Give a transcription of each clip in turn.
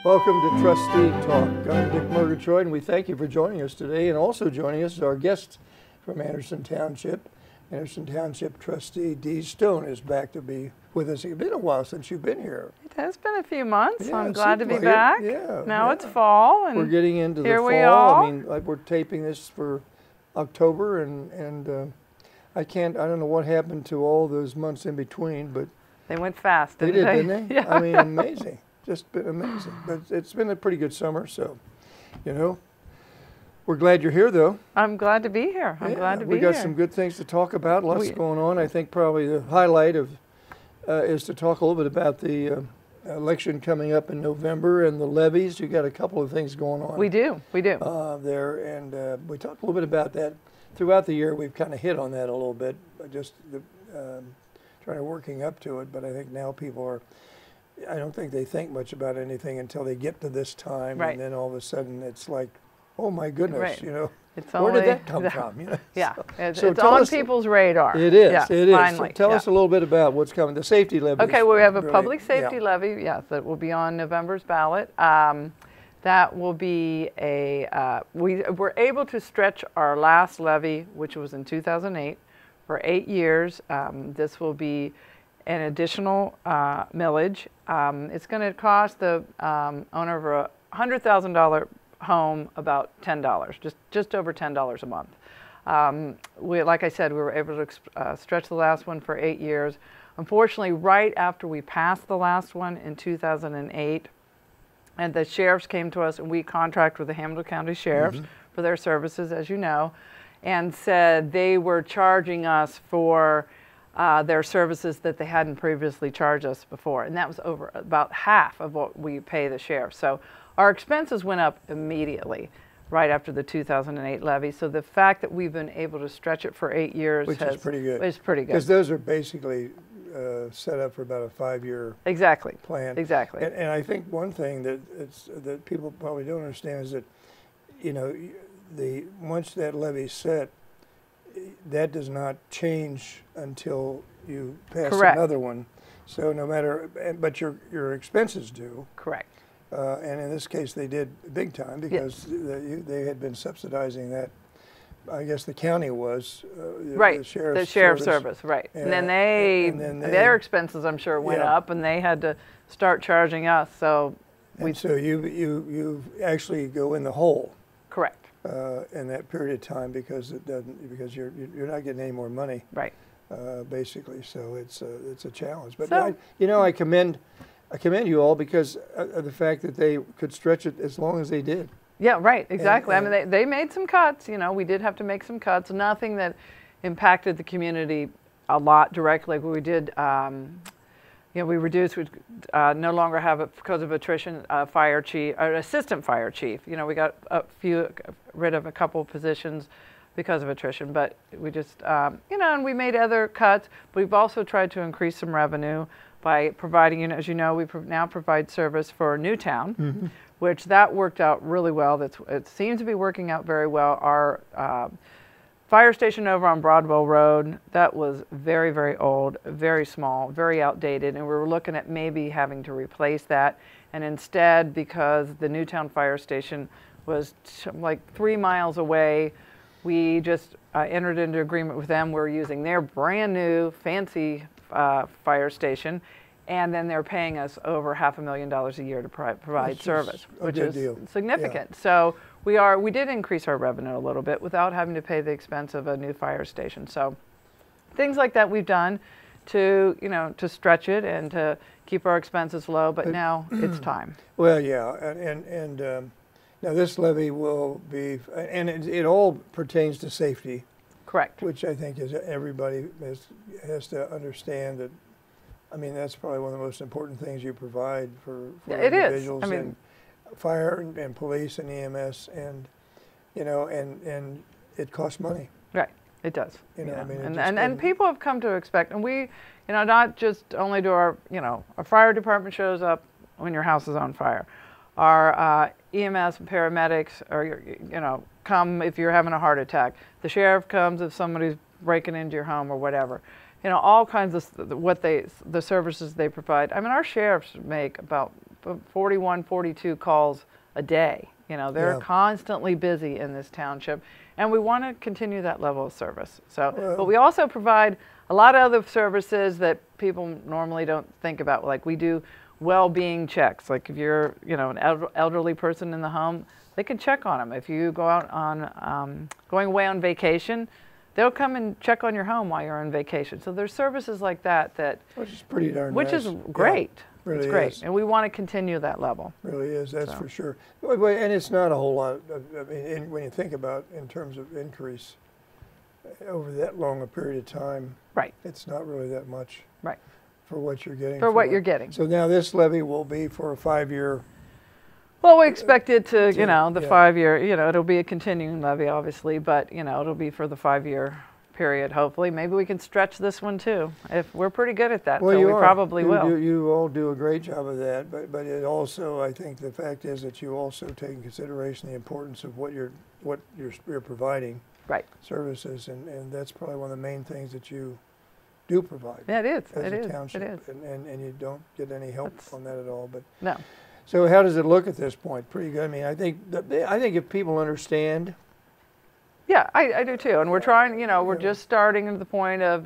Welcome to Trustee Talk. I'm Dick Murgatroyd, and we thank you for joining us today. And also joining us is our guest from Anderson Township. Anderson Township Trustee Dee Stone is back to be with us. It's been a while since you've been here. It has been a few months. Yeah, I'm glad to be like back. Yeah, now it's fall, and we're getting into the fall. we are. I mean, like, we're taping this for October, and I don't know what happened to all those months in between, but they went fast. Didn't they? Yeah. I mean, amazing. Just been amazing. But it's been a pretty good summer, so, you know. We're glad you're here, though. I'm glad to be here. I'm glad to be here. We got some good things to talk about. Lots going on. I think probably the highlight of is to talk a little bit about the election coming up in November and the levies. You got a couple of things going on. We do. We do. There, and we talked a little bit about that throughout the year. We've kind of hit on that a little bit, just trying to working up to it. But I think now people are. I don't think they think much about anything until they get to this time, right. And then all of a sudden it's like, oh my goodness, right. you know, it's where did that come from? You know? Yeah, so it's on people's radar. It is. Yeah, it is. finally. So tell us a little bit about what's coming. The safety levy. Okay, well, we have a public safety levy. Yes, that will be on November's ballot. That will be a. We were able to stretch our last levy, which was in 2008, for 8 years. This will be an additional millage. It's going to cost the owner of a $100,000 home about $10, just over $10 a month. Like I said, we were able to stretch the last one for 8 years. Unfortunately, right after we passed the last one in 2008, and the sheriffs came to us, and we contract with the Hamilton County Sheriffs for their services, as you know, and said they were charging us for their services that they hadn't previously charged us before. And that was over about half of what we pay the sheriff. So our expenses went up immediately right after the 2008 levy. So the fact that we've been able to stretch it for 8 years is pretty good. Is pretty good. Because those are basically set up for about a 5-year plan. Exactly. And I think one thing that people probably don't understand is that, you know, once that levy's set, that does not change until you pass another one. So no matter, but your expenses do. Correct. And in this case, they did big time because they had been subsidizing that. I guess the county was right. The sheriff's service, right? And then their expenses, I'm sure, went up, and they had to start charging us. So so you actually go in the hole. Correct. In that period of time because you're not getting any more money, right? Basically, so it's a challenge. But I commend you all because of the fact that they could stretch it as long as they did. Yeah, right, exactly. I mean, they made some cuts. You know, we did have to make some cuts. Nothing that impacted the community a lot directly. We did. We reduced. We no longer have it because of attrition. Fire chief, or assistant fire chief. You know, we got rid of a couple of positions because of attrition. But we just, and we made other cuts. We've also tried to increase some revenue by providing. As you know, we now provide service for Newtown, which that worked out really well. It seems to be working out very well. Our fire station over on Broadwell Road, that was very, very old, very small, very outdated, and we were looking at maybe having to replace that. And instead, because the Newtown fire station was like 3 miles away, we just entered into agreement with them. We're using their brand new fancy fire station, and then they're paying us over $500,000 a year to provide service, which is significant. Yeah. So we did increase our revenue a little bit without having to pay the expense of a new fire station. So things like that we've done to stretch it and to keep our expenses low. But now it's time. Well, yeah, and now this levy will be, and it all pertains to safety. Correct. Which I think is everybody has to understand that. I mean, that's probably one of the most important things you provide for individuals. I mean, fire and police and EMS, and and it costs money. Right, it does. I mean, and people have come to expect, and we, not just only do our fire department shows up when your house is on fire. Our EMS and paramedics are come if you're having a heart attack. The sheriff comes if somebody's breaking into your home or whatever. All kinds of the services they provide. I mean, our sheriffs make about 41, 42 calls a day. You know, they're Yeah. constantly busy in this township, and we want to continue that level of service. So, but we also provide a lot of other services that people normally don't think about. Like we do well-being checks. Like if you're, you know, an elderly person in the home, they can check on them. If you go out on going away on vacation, they'll come and check on your home while you're on vacation. So there's services like that which is pretty darn which nice. is great. Yeah, really it's great, is. and we want to continue that level. Really is, that's So. for sure. And it's not a whole lot. I mean, when you think about in terms of increase over that long a period of time, Right. it's not really that much. Right. For what you're getting. For what you're getting. So now this levy will be for a 5-year. Well, we expect it to, you know, the yeah. 5-year, you know, it'll be a continuing levy, obviously, but, you know, it'll be for the 5-year period, hopefully. Maybe we can stretch this one, too. If we're pretty good at that, Well, so you we are. probably will. You all do a great job of that, but it also, I think the fact is that you also take in consideration the importance of what you're providing. Right. Services, and that's probably one of the main things that you do provide. Yeah, it is. As It a is. township, It is. and you don't get any help on that at all. But No. so how does it look at this point? Pretty good. I mean, I think if people understand. Yeah, I do too. And we're trying, you know, we're just starting at the point of,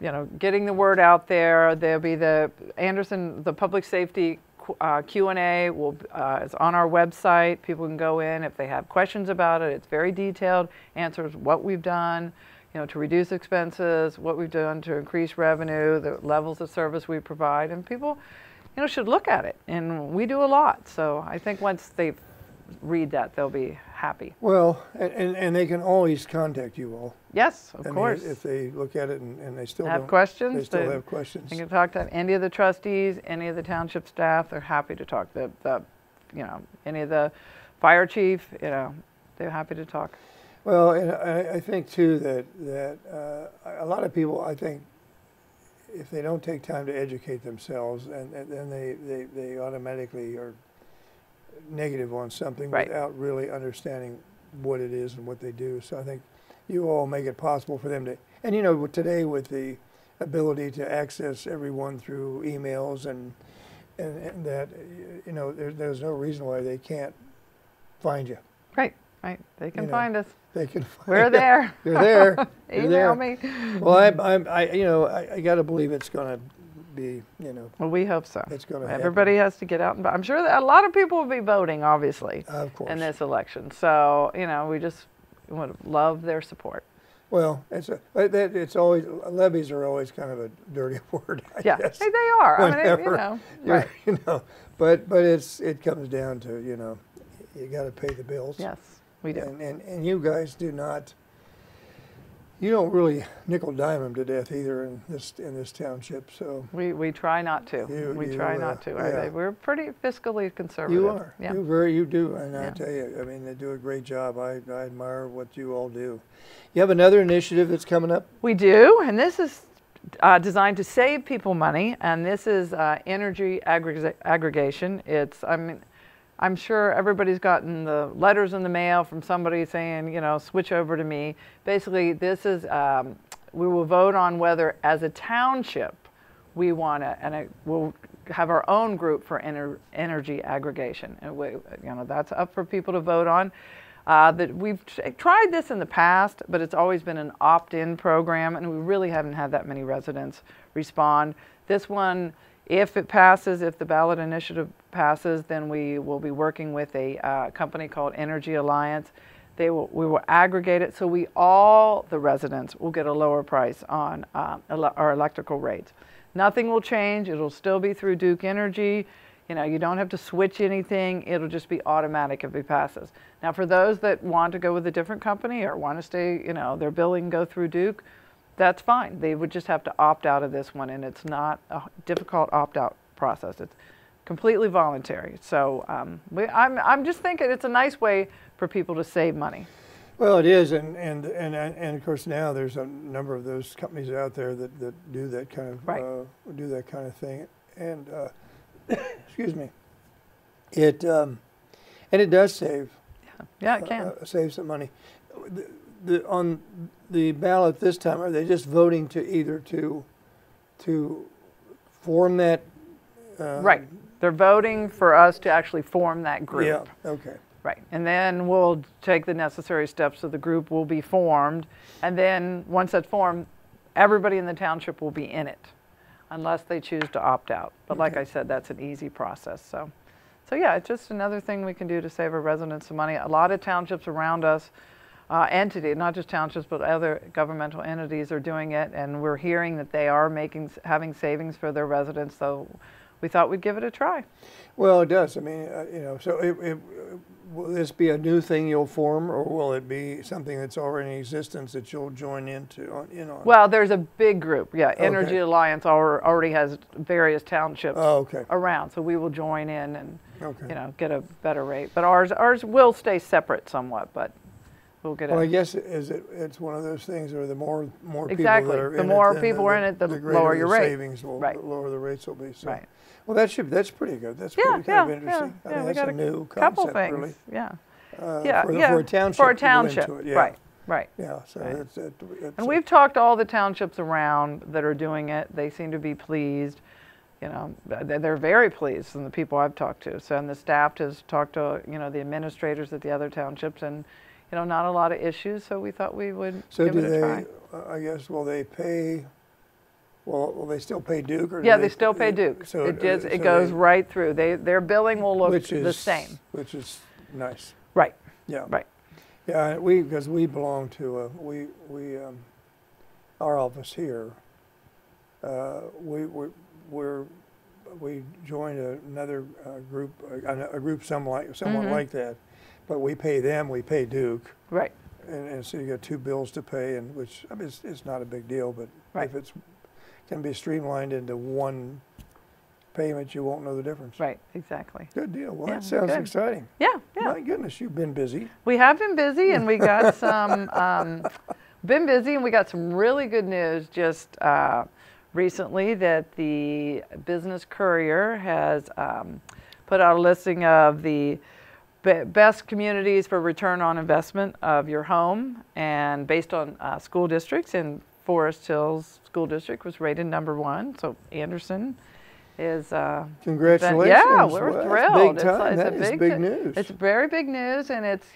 you know, getting the word out there. There'll be the public safety Q&A is on our website. People can go in if they have questions about it. It's very detailed, answers what we've done, you know, to reduce expenses, what we've done to increase revenue, the levels of service we provide, and people, you know, should look at it. And we do a lot. So I think once they read that, they'll be happy. Well, and they can always contact you all. Yes, of I mean, courh. if they look at it and they still Have questions, they still have questions. You can talk to any of the trustees, any of the township staff. They're happy to talk. You know, any of the fire chief. You know, they're happy to talk. Well, and I think too that a lot of people, I think, if they don't take time to educate themselves, and then they automatically are negative on something Right. without really understanding what it is and what they do. So I think you all make it possible for them to, and you know, today with the ability to access everyone through emails and that, you know, there's no reason why they can't find you. Right. They can find us. They can find We're there. You're there. You're Email there. me. Well, I got to believe it's going to be, you know. Well, we hope so. It's going to happen. Everybody has to get out and vote. I'm sure that a lot of people will be voting, obviously, Of course. in this election. So, you know, we just would love their support. Well, it's always, levies are always kind of a dirty word, I guess. Hey, they are. I mean, Whenever you know, you're- right. you know, but it comes down to, you know, you got to pay the bills. Yes, we do. And you guys do not. You don't really nickel dime them to death either in this township. So We try not to. We try not to. yeah. We're pretty fiscally conservative. you are. Yeah. You do, and I Yeah. tell you, I mean, they do a great job. I admire what you all do. You have another initiative that's coming up. We do, and this is designed to save people money, and this is energy aggregation. I'm sure everybody's gotten the letters in the mail from somebody saying, you know, switch over to me. Basically, this is, we will vote on whether as a township we want to, and we'll have our own group for energy aggregation. And that's up for people to vote on. That we've tried this in the past, but it's always been an opt-in program, and we really haven't had that many residents respond. This one, if it passes, if the ballot initiative passes, then we will be working with a company called Energy Alliance. We will aggregate it so all the residents will get a lower price on our electrical rates. Nothing will change. It'll still be through Duke Energy. You know, you don't have to switch anything. It'll just be automatic if it passes. Now, for those that want to go with a different company or want to stay, you know, their billing go through Duke, that's fine. They would just have to opt out of this one, and it's not a difficult opt-out process. It's completely voluntary. So I'm just thinking it's a nice way for people to save money. Well, it is, and of course now there's a number of those companies out there that do that kind of thing, and excuse me, and it does save. Yeah, it can. Save some money. On the ballot this time, are they just voting to either to form that Right. They're voting for us to actually form that group. Yeah, okay. Right, and then we'll take the necessary steps so the group will be formed, and then once that's formed, everybody in the township will be in it, unless they choose to opt out. But like I said, that's an easy process. So yeah, it's just another thing we can do to save our residents some money. A lot of townships around us, entity, not just townships, but other governmental entities are doing it, and we're hearing that they are having savings for their residents. So we thought we'd give it a try. Well, it does. I mean, so will this be a new thing you'll form, or will it be something that's already in existence that you'll join in on? Well, there's a big group. Yeah, Energy Alliance already has various townships around, so we will join in and get a better rate. But ours will stay separate somewhat, but we'll get. Well, I guess it's one of those things where the more people exactly. that are the in more it, people are in it, the lower your rate. Savings will, the lower the rates will be. So. Right. Well, that's pretty good. That's pretty kind of interesting. Yeah, I mean, we that's got a new concept, couple things. really. Yeah. For a township. For a township, into it, yeah. Right. Yeah. So right. And we've talked to all the townships around that are doing it. They seem to be pleased. You know, they're very pleased, and the people I've talked to. So, and the staff has talked to the administrators at the other townships, and not a lot of issues. So we thought we would give it a try. I guess will they pay? Well, will they still pay Duke? Or they still pay Duke. So it goes right through. Their billing will look the same. Which is nice. Right. Yeah. Right. Yeah, because we belong to our office here. We joined another group, a group somewhat like that, but we pay them. We pay Duke. Right. And so you got two bills to pay, and which I mean it's not a big deal, but if it's can be streamlined into one payment, you won't know the difference. Right, exactly. Good deal. Well, that sounds exciting. Yeah. My goodness, you've been busy. We have been busy, and we got some, we got some really good news just recently that the Business Courier has put out a listing of the best communities for return on investment of your home, and based on school districts, and Forest Hills School District was rated #1. So Anderson is. Congratulations! Yeah, we're thrilled. Big time. That is big news. It's very big news, and it's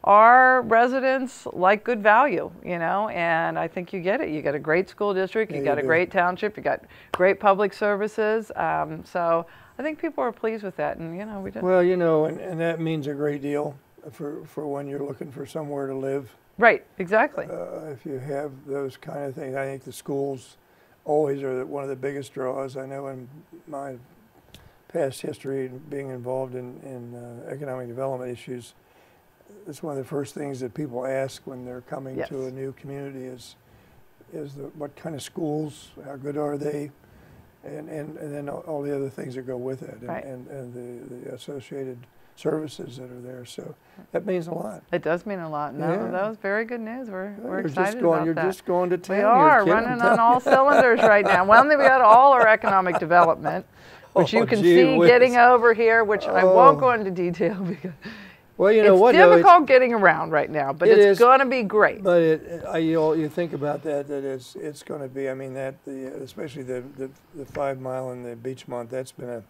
our residents like good value, and I think you get it. You got a great school district, you got a great township, you got great public services. So I think people are pleased with that, and we did. Well, and that means a great deal for when you're looking for somewhere to live. Right, exactly. If you have those kind of things, I think the schools always are one of the biggest draws. I know in my past history, being involved in economic development issues, it's one of the first things that people ask when they're coming to a new community is what kind of schools, how good are they, and then all the other things that go with it, and the associated services that are there. So that means a lot. It does mean a lot. No, that was very good news. We're excited about that. You're just going to town. We are running on all cylinders right now. Well, then we got all our economic development, which you can see getting over here, which I won't go into detail because it's difficult getting around right now, but it's going to be great. But you think about that it's going to be. I mean especially the 5 mile and the beach month. That's been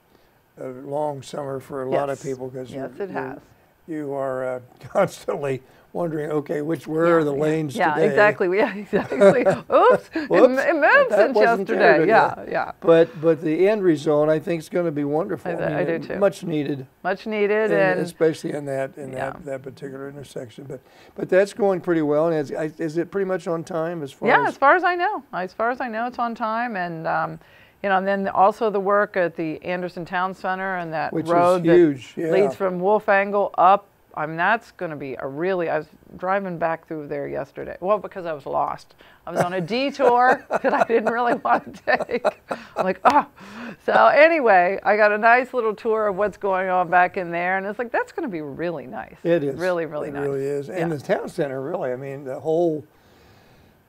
a long summer for a lot of people because it has. You are constantly wondering, okay, where are the lanes today? Yeah, exactly. Oops, it moved since yesterday. Yeah. But the end result, I think, is going to be wonderful. I do too. Much needed. And especially in that particular intersection. But that's going pretty well. And is it pretty much on time as far as? Yeah, as far as I know. As far as I know, it's on time. And and then also the work at the Anderson Town Center and that road that leads from Wolf Angle up. I mean, that's going to be I was driving back through there yesterday. Well, because I was lost. I was on a detour that I didn't really want to take. I'm like, So anyway, I got a nice little tour of what's going on back in there. And it's like, that's going to be really nice. It is. Really, really nice. It really is. And the town center, really, I mean, the whole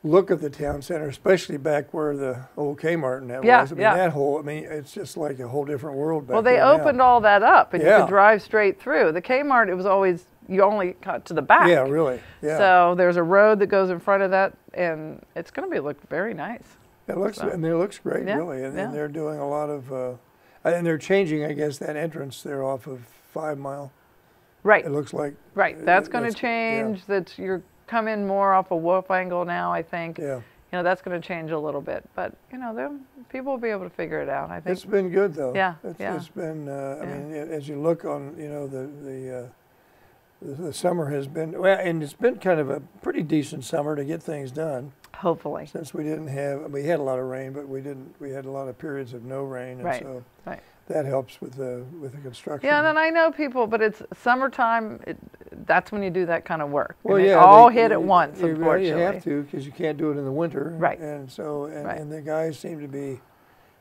look of the town center, especially back where the old Kmart and that was. I mean, it's just like a whole different world back there. Well, they opened all that up, and you could drive straight through. The Kmart, it was always, you only got to the back. Yeah, really. Yeah. So there's a road that goes in front of that, and it's going to look very nice. It looks great, really. And they're doing a lot of, And they're changing, I guess, that entrance there off of 5 Mile. Right. It looks like. Right. That's going to change. Yeah. That's you're coming more off a Wolf angle now, I think. Yeah. That's going to change a little bit, but people will be able to figure it out. I think it's been good though. Yeah. It's been. I mean, as you look on, the summer has been well, and it's been kind of a pretty decent summer to get things done. Hopefully. Since we had a lot of rain, but we had a lot of periods of no rain, and so that helps with the construction. Yeah, and I know people, but it's summertime. That's when you do that kind of work. Well, and yeah, all hit at once. Unfortunately, you have to because you can't do it in the winter. Right. And so and the guys seem to be,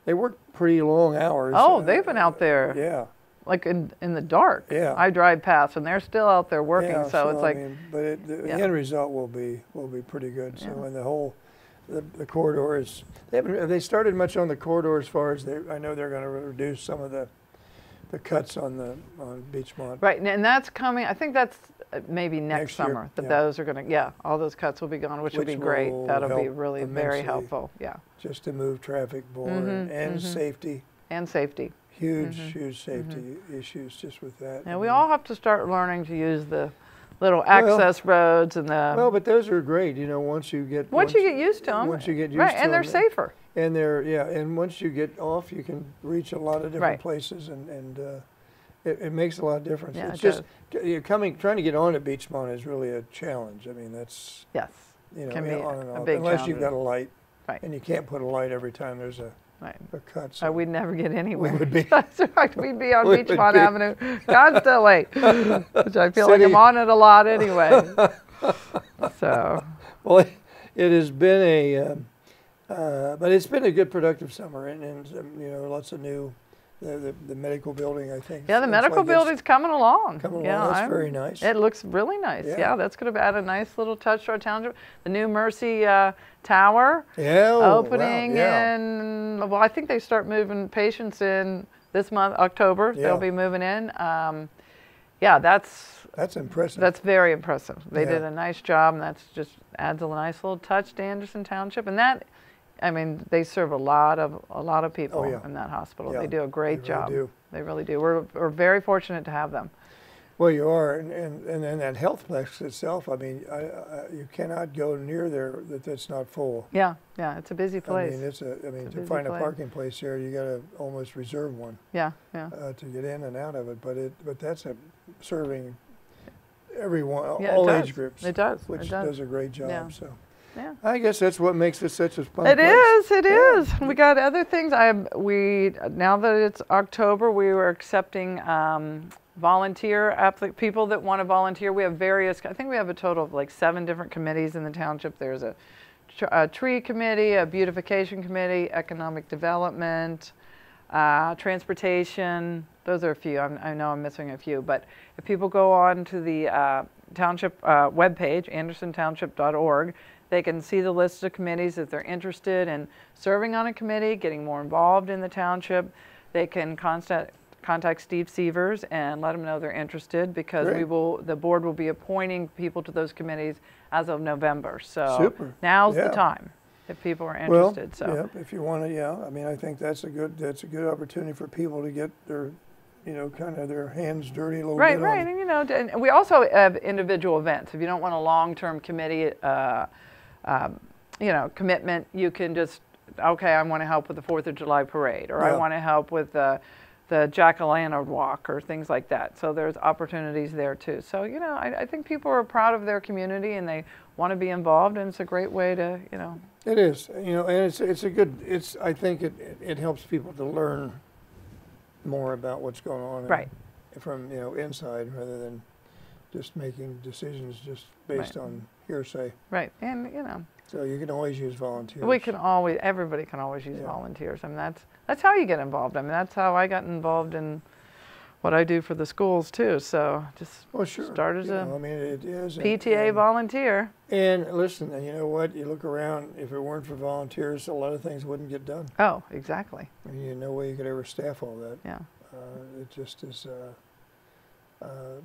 they work pretty long hours. Oh, they've been out there. Yeah. Like in the dark. Yeah. I drive past and they're still out there working. Yeah, so it's like. I mean, but the end result will be pretty good. So and the whole. The corridors, have they started much on the corridor as far as I know they're going to reduce some of the cuts on Beachmont. Right, and that's coming. I think that's maybe next summer. That those are going to, all those cuts will be gone, which will be great. That'll be really very helpful. Yeah. Just to move traffic more and safety. And safety. Huge safety issues just with that. Yeah, we all have to start learning to use the little access roads and the. Well, but those are great. Once you get used to them. Once you get used to them. Right, and they're safer. And and once you get off, you can reach a lot of different places, and it makes a lot of difference. Yeah, it's just trying to get on at Beachmont is really a challenge. I mean, that's can be on and a off, big unless challenge. you've got a light, and you can't put a light every time there's a cut. So we'd never get anywhere. We would be. That's right. We'd be on Beachmont Avenue constantly, which I feel like I'm on it a lot anyway. So. Well, it has been but it's been a good productive summer, and lots of new. The medical building, I think. Yeah, the medical building's coming along. That's very nice. It looks really nice. Yeah, that's going to add a nice little touch to our township. The new Mercy Tower opening in, well, I think they start moving patients in this month, October. They'll be moving in. That's impressive. That's very impressive. They did a nice job, and that's just adds a nice little touch to Anderson Township. And that, I mean, they serve a lot of people in that hospital. They do a great job. They really do. We're very fortunate to have them. Well, you are, and then that healthplex itself. I mean, you cannot go near there that's not full. Yeah, it's a busy place. I mean, to find a parking place there, you got to almost reserve one. Yeah. To get in and out of it, but that's serving everyone, all age groups. It does. Which does a great job. Yeah. So. Yeah. I guess that's what makes it such a fun place. It is. Yeah. We got other things. Now that it's October, we were accepting people that want to volunteer. We have I think we have a total of like 7 different committees in the township. There's a tree committee, a beautification committee, economic development, transportation. Those are a few. I know I'm missing a few, but if people go on to the township webpage, andersontownship.org, they can see the list of committees if they're interested in serving on a committee, getting more involved in the township. They can contact Steve Sievers and let them know they're interested, because the board will be appointing people to those committees as of November. So now's the time if people are interested. If you want to, I mean, I think that's a good opportunity for people to get their kind of their hands dirty a little bit. Right, and we also have individual events. If you don't want a long-term committee, commitment, you can just, I want to help with the 4th of July parade, or I want to help with the jack-o'-lantern walk, or things like that. So there's opportunities there too. So, I think people are proud of their community and they want to be involved, and it's a great way to, It is, and I think it helps people to learn more about what's going on from inside, rather than just making decisions just based on hearsay. Right, and so you can always use volunteers. Everybody can always use volunteers. I mean, that's how you get involved. I mean, that's how I got involved in what I do for the schools too. So just start as a PTA volunteer. And listen, and you know what? You look around. If it weren't for volunteers, a lot of things wouldn't get done. Oh, exactly. I mean, no way you could ever staff all that. Yeah. It just is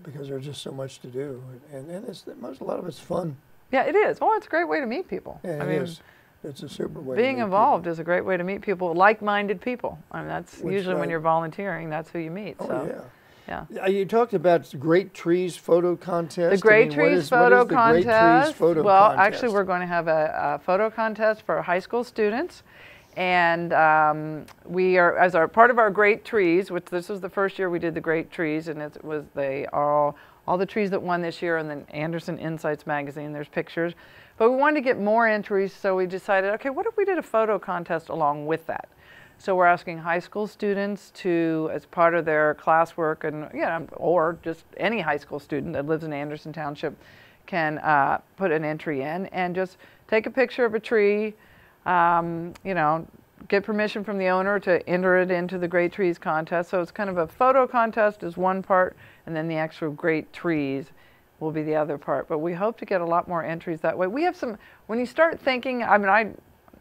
because there's just so much to do, and a lot of it's fun. Yeah, it is. Oh, it's a great way to meet people. Yeah, it is. It's a super way. Being to meet involved people. is a great way to meet people, like-minded people. I mean, that's usually when you're volunteering, that's who you meet. Oh, so. yeah. Yeah. You talked about the Great Trees photo contest. The Great Trees photo contest. Great Trees photo well, contest? actually, we're going to have a photo contest for high school students, and we are, as part of our Great Trees, which this was the first year we did the Great Trees, and it was all the trees that won this year in the Anderson Insights magazine. There's pictures, but we wanted to get more entries, so we decided, okay, what if we did a photo contest along with that? So we're asking high school students to, as part of their classwork, and or just any high school student that lives in Anderson Township can put an entry in and just take a picture of a tree, get permission from the owner to enter it into the Great Trees contest. So it's kind of a photo contest is one part, and then the actual Great Trees will be the other part. But we hope to get a lot more entries that way. We have some, when you start thinking, I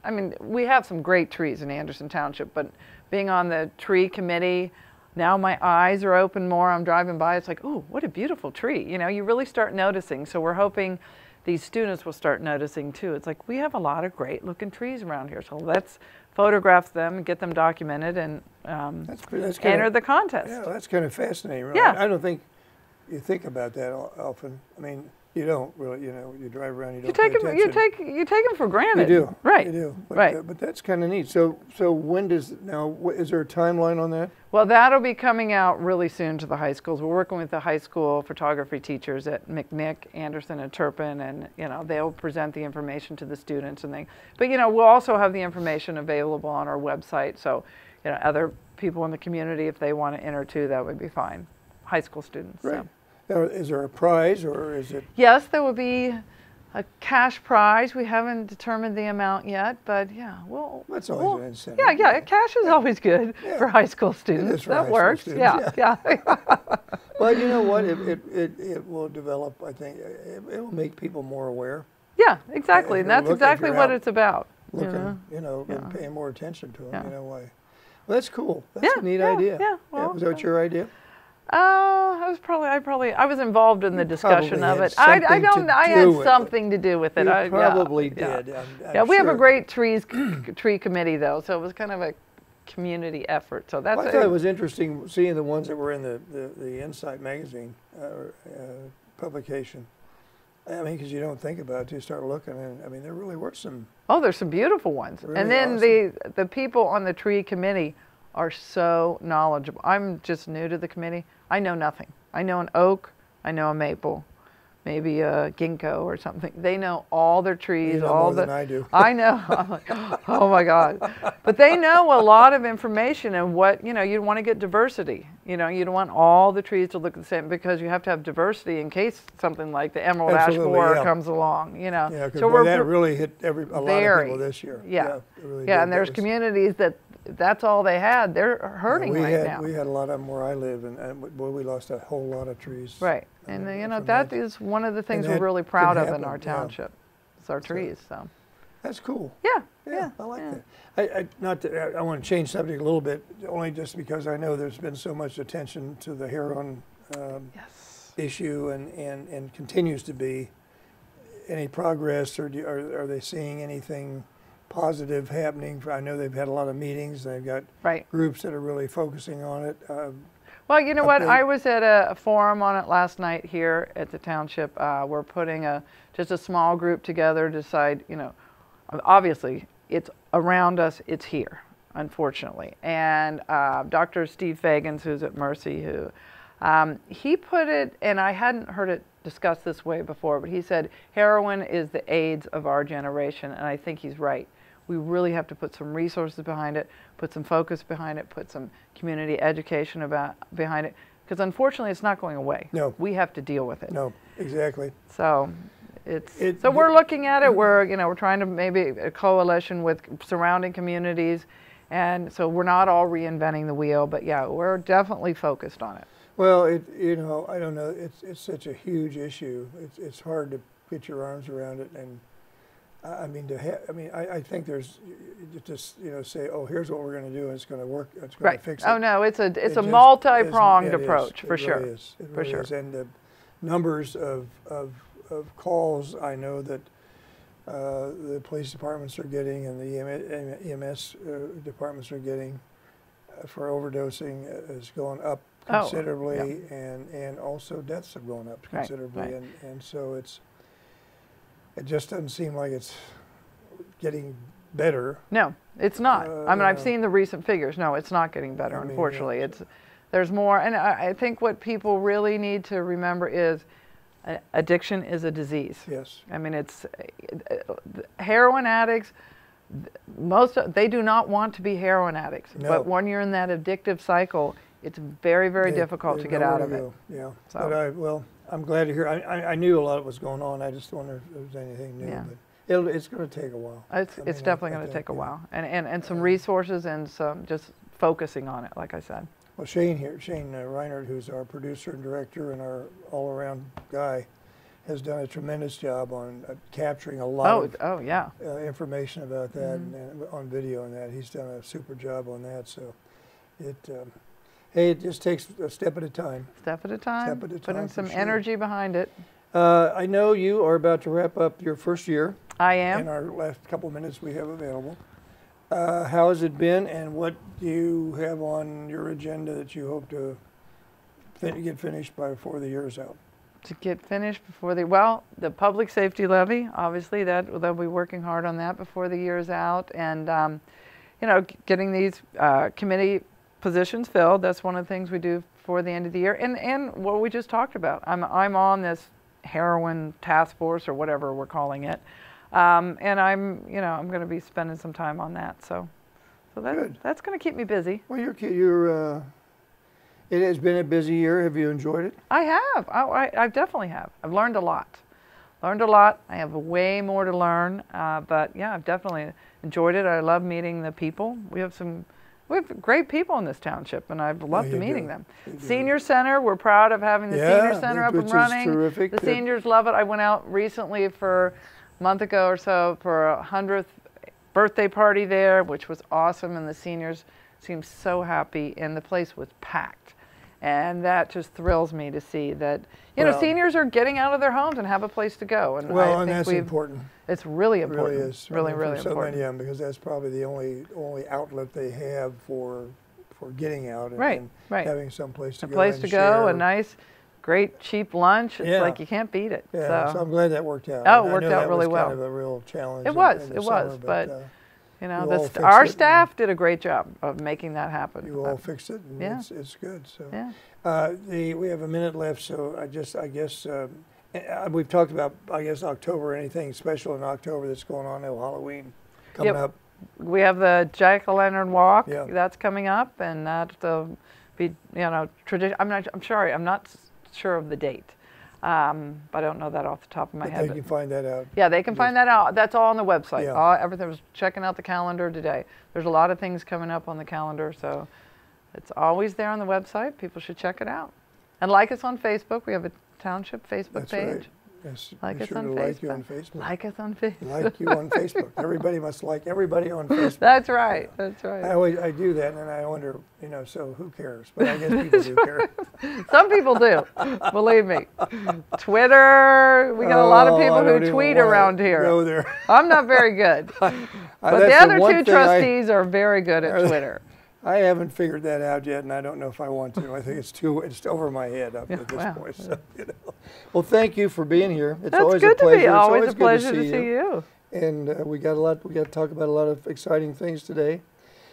mean, we have some great trees in Anderson Township, but being on the tree committee, now my eyes are open more. I'm driving by, it's like, ooh, what a beautiful tree. You really start noticing. So we're hoping these students will start noticing too. It's like, we have a lot of great looking trees around here. So let's photograph them and get them documented and enter the contest. Yeah, that's kind of fascinating. Right? Yeah. I don't think you think about that often. I mean, you don't really, you drive around, you don't pay attention. You take them for granted. You do. Right. You do. But, right. But that's kind of neat. So when does, now, is there a timeline on that? Well, that'll be coming out really soon to the high schools. We're working with the high school photography teachers at McNick, Anderson, and Turpin, and they'll present the information to the students and But we'll also have the information available on our website. So, other people in the community, if they want to enter too, that would be fine. High school students. Right. So. Now, is there a prize or is it? Yes, there will be a cash prize. We haven't determined the amount yet, but yeah, That's always an incentive. Yeah, cash is always good for high school students. It is for that high works. school students, Yeah. But you know what? It will develop. I think it will make people more aware. Yeah, exactly, and that's exactly what it's about. Looking, and paying more attention to them. Well, that's cool. That's a neat idea. idea. Yeah. Well, was that your idea? I was involved in the discussion of it. I had something to do with it. You probably did. Yeah, we have a great tree committee though, so it was kind of a community effort. So that's. I thought it was interesting seeing the ones that were in the Insight magazine publication. I mean, because you don't think about it, you start looking, and I mean, there really were some. Oh, there's some beautiful ones, really and then awesome. the people on the tree committee are so knowledgeable. I'm just new to the committee. I know nothing. I know an oak, I know a maple, maybe a ginkgo or something. They know all their trees. You know more than I do. I know. I'm like, oh my God. But they know a lot of information and what, you want to get diversity. You don't want all the trees to look the same because you have to have diversity in case something like the emerald ash borer comes along, Yeah, because that really hit a lot of people this year. Yeah. Really and there's communities that's all they had. They're hurting now. We had a lot of them where I live, and boy, we lost a whole lot of trees. Right, and that is one of the things we're really proud of in our township. It's our trees. So that's cool. Yeah, I like that. I want to change subject a little bit, only just because I know there's been so much attention to the heroin issue, and continues to be. Any progress, or are they seeing anything positive happening? I know they've had a lot of meetings. They've got groups that are really focusing on it. Well, you know what? I was at a forum on it last night here at the township. We're putting just a small group together to decide, obviously it's around us, it's here, unfortunately. And Dr. Steve Fagans, who's at Mercy, he put it, and I hadn't heard it discussed this way before, but he said heroin is the AIDS of our generation, and I think he's right. We really have to put some resources behind it, put some focus behind it, put some community education behind it, because unfortunately it's not going away. No. We have to deal with it. No, exactly. So so we're looking at it. We're trying to maybe a coalition with surrounding communities, and so we're not all reinventing the wheel, but yeah, we're definitely focused on it. Well, I don't know. It's such a huge issue. It's hard to get your arms around it, and I think there's just say, oh, here's what we're going to do, and it's going to work. It's going to fix it. Oh no, it's a multi-pronged approach for sure. It really is. And the numbers of calls, I know that the police departments are getting and the EMS departments are getting for overdosing is going up considerably, and also deaths have gone up considerably, and so it just doesn't seem like it's getting better. No, it's not. I mean, I've seen the recent figures. No, it's not getting better, unfortunately. There's more, and I think what people really need to remember is addiction is a disease. Yes. I mean, it's heroin addicts. They do not want to be heroin addicts, but when you're in that addictive cycle, it's very, very difficult to get out of it. Yeah. So. But I'm glad to hear. I knew a lot of what was going on. I just wonder if there was anything new. Yeah. But it's going to take a while. It's definitely going to take a while, and some resources and some just focusing on it, like I said. Well, Shane Reinhardt, who's our producer and director and our all-around guy, has done a tremendous job on capturing a lot of information about that and on video and that. He's done a super job on that. So it just takes a step at a time. Step at a time. Putting some energy behind it. I know you are about to wrap up your first year. I am. In our last couple of minutes we have available. How has it been, and what do you have on your agenda that you hope to get finished before the year is out? To get finished before the public safety levy, obviously they'll be working hard on that before the year is out, and getting these committee positions filled. That's one of the things we do before the end of the year, and what we just talked about. I'm on this heroin task force or whatever we're calling it. And I'm going to be spending some time on that. So that's going to keep me busy. Well, it has been a busy year. Have you enjoyed it? I have. I definitely have. I've learned a lot. I have way more to learn. But yeah, I've definitely enjoyed it. I love meeting the people. We have great people in this township, and I've loved meeting them. Senior Center, we're proud of having the Senior Center up and running. Terrific. The seniors love it. I went out recently for month ago or so for a 100th birthday party there, which was awesome, and the seniors seemed so happy, and the place was packed. And that just thrills me to see that, seniors are getting out of their homes and have a place to go. And and that's important. It's really important. It really is. Really for so important. many of them, because that's probably the only outlet they have for getting out and having some place to go. A place to go, a nice, great, cheap lunch. It's like you can't beat it. Yeah, so I'm glad that worked out. Oh, it worked out really well. Kind of a real challenge. It was, but our staff did a great job of making that happen. You all fixed it, and it's good. So we have a minute left, so I guess we've talked about October. Anything special in October that's going on? Halloween coming up. We have the Jack-o'-lantern walk that's coming up, and that'll be tradition. I'm not sure of the date. I don't know that off the top of my head. They can find that out. Yeah, they can find that out. That's all on the website. Everything. I was checking out the calendar today. There's a lot of things coming up on the calendar, so it's always there on the website. People should check it out. And like us on Facebook. We have a township Facebook page. Right. Yes, like us on Facebook. Like you on Facebook. Like us on Facebook. Like you on Facebook. Everybody must like everybody on Facebook. That's right. That's right. I do that, and I wonder, so who cares? But I guess people do care. Some people do. Believe me. Twitter. We got a lot of people who tweet around here. Go there. I'm not very good. But the other two trustees are very good at Twitter. I haven't figured that out yet, and I don't know if I want to. I think it's over my head up at this point. So, Well, thank you for being here. It's always a pleasure. It's always a pleasure to see you. And we got to talk about a lot of exciting things today.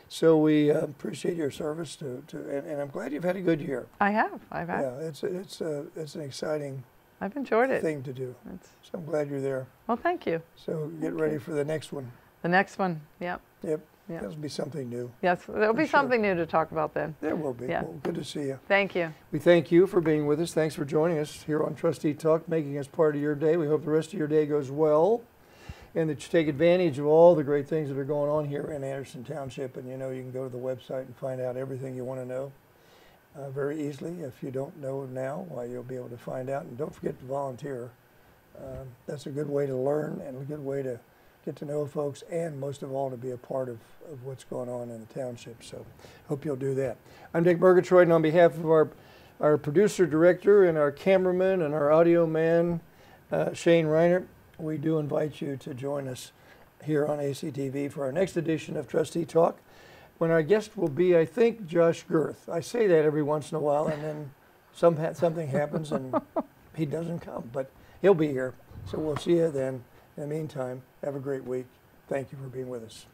So we appreciate your service and I'm glad you've had a good year. I've had. Yeah, it's an exciting. I've enjoyed it. Thing to do. So I'm glad you're there. Well, thank you. So get ready for the next one. The next one. Yep. Yep. Yeah. That'll be something new. Yes, there'll be something new to talk about then. There will be. Yeah. Well, good to see you. Thank you. We thank you for being with us. Thanks for joining us here on Trustee Talk, making us part of your day. We hope the rest of your day goes well and that you take advantage of all the great things that are going on here in Anderson Township. And you can go to the website and find out everything you want to know very easily. If you don't know now, you'll be able to find out. And don't forget to volunteer. That's a good way to learn and a good way to get to know folks, and most of all to be a part of what's going on in the township. So hope you'll do that. I'm Dick Murgatroyd, and on behalf of our producer, director, and our cameraman and our audio man, Shane Reinhardt, we do invite you to join us here on ACTV for our next edition of Trustee Talk, when our guest will be, I think, Josh Girth. I say that every once in a while, and then something happens and he doesn't come, but he'll be here. So we'll see you then. In the meantime, have a great week. Thank you for being with us.